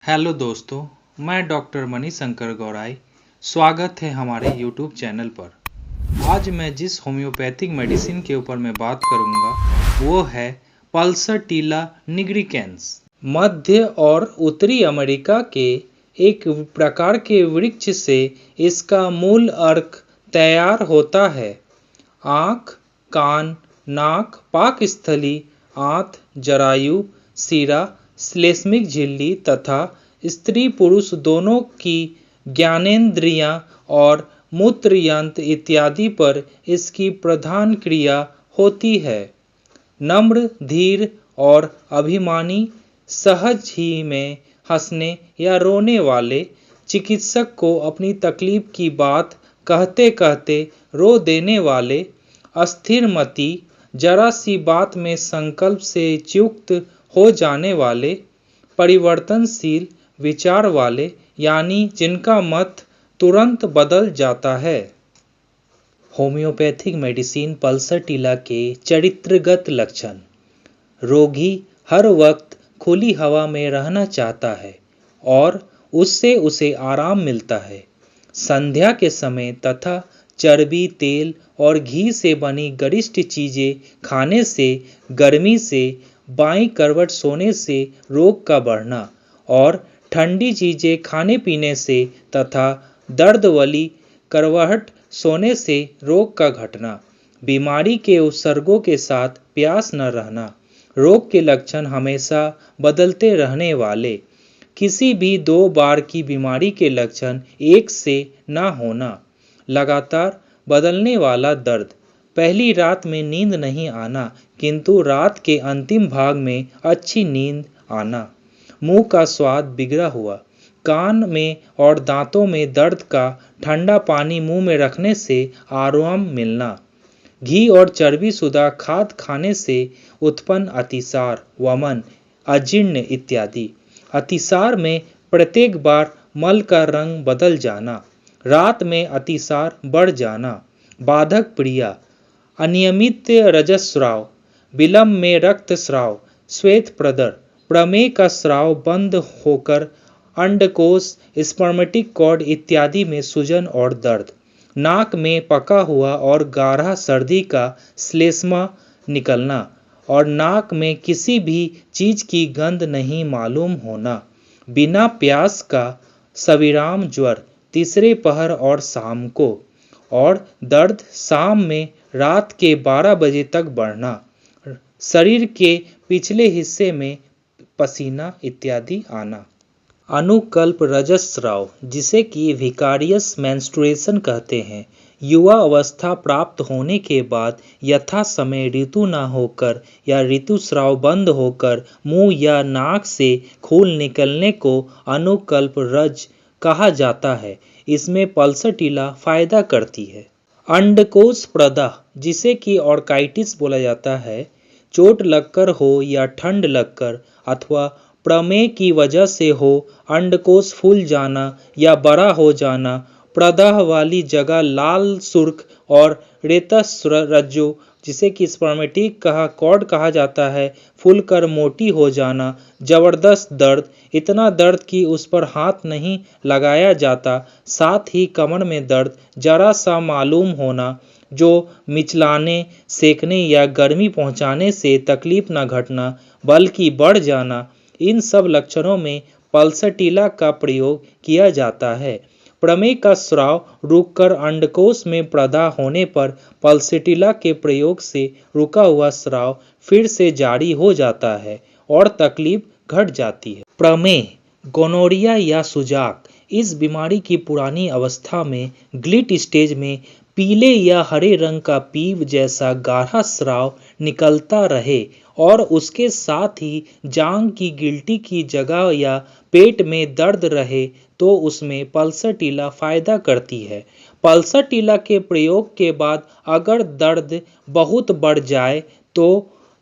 Hello दोस्तों, मैं doctor Manishankar Gaurai. स्वागत है हमारे यूट्यूब चैनल पर। आज मैं जिस होम्योपैथिक मेडिसिन के ऊपर मैं बात करूंगा वो है पल्सरटीला निग्रिकेंस। मध्य और उत्तरी अमेरिका के एक प्रकार के वृक्ष से इसका मूल अर्क तैयार होता है। आँख, कान, नाक, पाकस्थली, आंत, जरायु, सिरा, श्लेष्मिक झिल्ली तथा स्त्री पुरुष दोनों की ज्ञानेंद्रियां और मूत्र यंत्र इत्यादि पर इसकी प्रधान क्रिया होती है। नम्र, धीर और अभिमानी, सहज ही में हंसने या रोने वाले, चिकित्सक को अपनी तकलीफ की बात कहते कहते रो देने वाले, अस्थिरमति, जरा सी बात में संकल्प से च्युत हो जाने वाले, परिवर्तनशील विचार वाले, यानी जिनका मत तुरंत बदल जाता है। होम्योपैथिक मेडिसिन पल्सरटीला के चरित्रगत लक्षण। रोगी हर वक्त खुली हवा में रहना चाहता है और उससे उसे आराम मिलता है। संध्या के समय तथा चर्बी, तेल और घी से बनी गरिष्ठ चीजें खाने से, गर्मी से, बाईं करवट सोने से रोग का बढ़ना और ठंडी चीजें खाने पीने से तथा दर्द वाली करवट सोने से रोग का घटना। बीमारी के उपसर्गों के साथ प्यास न रहना। रोग के लक्षण हमेशा बदलते रहने वाले। किसी भी 2 बार की बीमारी के लक्षण एक से न होना। लगातार बदलने वाला दर्द। पहली रात में नींद नहीं आना किंतु रात के अंतिम भाग में अच्छी नींद आना। मुंह का स्वाद बिगड़ा हुआ। कान में और दांतों में दर्द का ठंडा पानी मुंह में रखने से आराम मिलना। घी और चर्बी शुदा खाद्य खाने से उत्पन्न अतिसार, वमन, अजीर्ण इत्यादि। अतिसार में प्रत्येक बार मल का रंग बदल जाना। रात में अतिसार बढ़ जाना। बाधक प्रिया, अनियमित रजस्राव, विलंब में रक्तस्राव, श्वेत प्रदर, प्रमेह का स्राव बंद होकर अंडकोश, स्पर्मेटिक कॉर्ड इत्यादि में सूजन और दर्द। नाक में पका हुआ और गाढ़ा सर्दी का श्लेष्मा निकलना और नाक में किसी भी चीज की गंध नहीं मालूम होना। बिना प्यास का सविराम ज्वर तीसरे पहर और शाम को, और दर्द शाम में रात के 12 बजे तक बढ़ना। शरीर के पिछले हिस्से में पसीना इत्यादि आना। अनुकल्प रजस्राव, जिसे कि विकारियस मेंस्ट्रुएशन कहते हैं, युवा अवस्था प्राप्त होने के बाद यथा समय ऋतु न होकर या ऋतुस्राव बंद होकर मुंह या नाक से खून निकलने को अनुकल्प रज कहा जाता है। इसमें पल्सरटीला फायदा करती है। अंडकोश प्रदाह, जिसे कि ऑर्काइटिस बोला जाता है, चोट लगकर हो या ठंड लगकर अथवा प्रमेह की वजह से हो, अंडकोश फूल जाना या बड़ा हो जाना। प्रदाह वाली जगह लाल सुर्ख और रेतस रज्जो, जिसे कि स्पर्मेटिक कॉर्ड कहा जाता है, फूलकर मोटी हो जाना। जबरदस्त दर्द, इतना दर्द कि उस पर हाथ नहीं लगाया जाता। साथ ही कमर में दर्द जरा सा मालूम होना, जो मिचलाने, सेकने या गर्मी पहुंचाने से तकलीफ न घटना बल्कि बढ़ जाना। इन सब लक्षणों में पल्सरटीला का प्रयोग किया जाता है। प्रमेह का स्राव रुककर अंडकोश में प्रदाह होने पर पल्सरटीला के प्रयोग से रुका हुआ स्राव फिर से जारी हो जाता है और तकलीफ घट जाती है। प्रमेह, गोनोरिया या सुजाक, इस बीमारी की पुरानी अवस्था में ग्लिट स्टेज में पीले या हरे रंग का पीप जैसा गाढ़ा स्राव निकलता रहे और उसके साथ ही जांघ की गिल्टी की जगह या पेट में दर्द रहे तो उसमें पल्सरटीला फायदा करती है। पल्सरटीला के प्रयोग के बाद अगर दर्द बहुत बढ़ जाए तो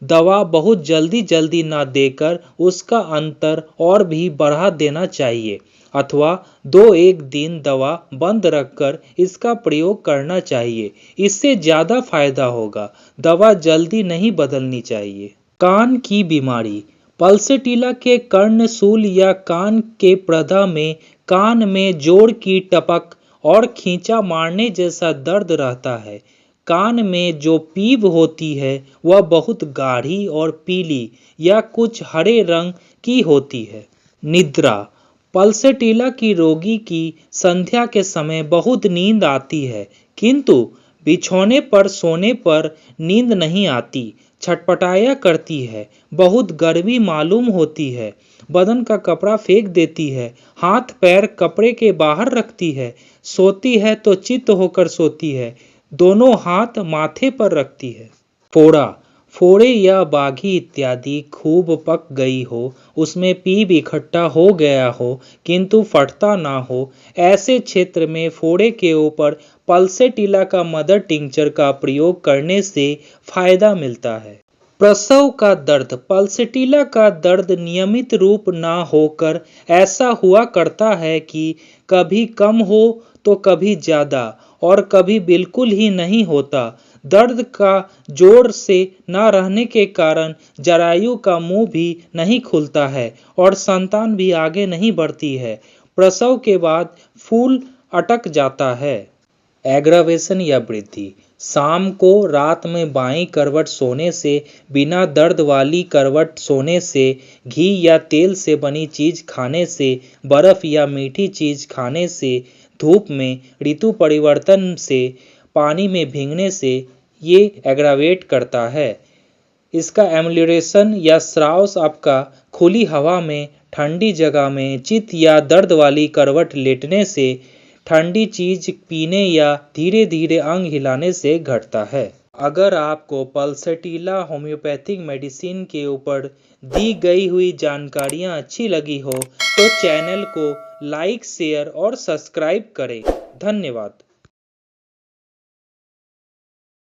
दवा बहुत जल्दी ना देकर उसका अंतर और भी बढ़ा देना चाहिए अथवा 2-1 दिन दवा बंद रखकर इसका प्रयोग करना चाहिए। इससे ज़्यादा फायदा होगा। दवा जल्दी नहीं बदलनी चाहिए। कान की बीमारी, पल्सेटिला के कर्णशूल या कान के प्रधा में कान में जोड़ की टपक और खींचा मारने जैसा दर्द रहता है। कान में जो पीप होती है वह बहुत गाढ़ी और पीली या कुछ हरे रंग की होती है। निद्रा। पल्सेटिला की रोगी की संध्या के समय बहुत नींद आती है, किंतु बिछौने पर सोने पर नींद नहीं आती, छटपटाया करती है, बहुत गर्मी मालूम होती है, बदन का कपड़ा फेंक देती है, हाथ पैर कपड़े के बाहर रखती है, सोती है तो चित्त होकर सोती है, दोनों हाथ माथे पर रखती है। फोड़ा। फोड़े या बाघी इत्यादि खूब पक गई हो, उसमें पीप इकट्ठा हो गया हो किंतु फटता ना हो, ऐसे क्षेत्र में फोड़े के ऊपर पल्सेटिला का मदर टिंचर का प्रयोग करने से फायदा मिलता है। प्रसव का दर्द। पल्सेटिला का दर्द नियमित रूप ना होकर ऐसा हुआ करता है कि कभी कम हो तो कभी ज्यादा और कभी बिल्कुल ही नहीं होता। दर्द का जोर से न रहने के कारण जरायु का मुंह भी नहीं खुलता है और संतान भी आगे नहीं बढ़ती है। प्रसव के बाद फूल अटक जाता है। एग्रावेशन या वृद्धि। शाम को रात में बाईं करवट सोने से, बिना दर्द वाली करवट सोने से, घी या तेल से बनी चीज खाने से, बर्फ या मीठी चीज खाने से, धूप में, ऋतु परिवर्तन से, पानी में भीगने से ये एग्रावेट करता है। इसका एम्यूलेशन या स्राव आपका खुली हवा में, ठंडी जगह में, चित या दर्द वाली करवट लेटने से, ठंडी चीज पीने या धीरे धीरे अंग हिलाने से घटता है। अगर आपको पल्सेटिला होम्योपैथिक मेडिसिन के ऊपर दी गई हुई जानकारियाँ अच्छी लगी हो तो चैनल को लाइक, शेयर और सब्सक्राइब करें। धन्यवाद।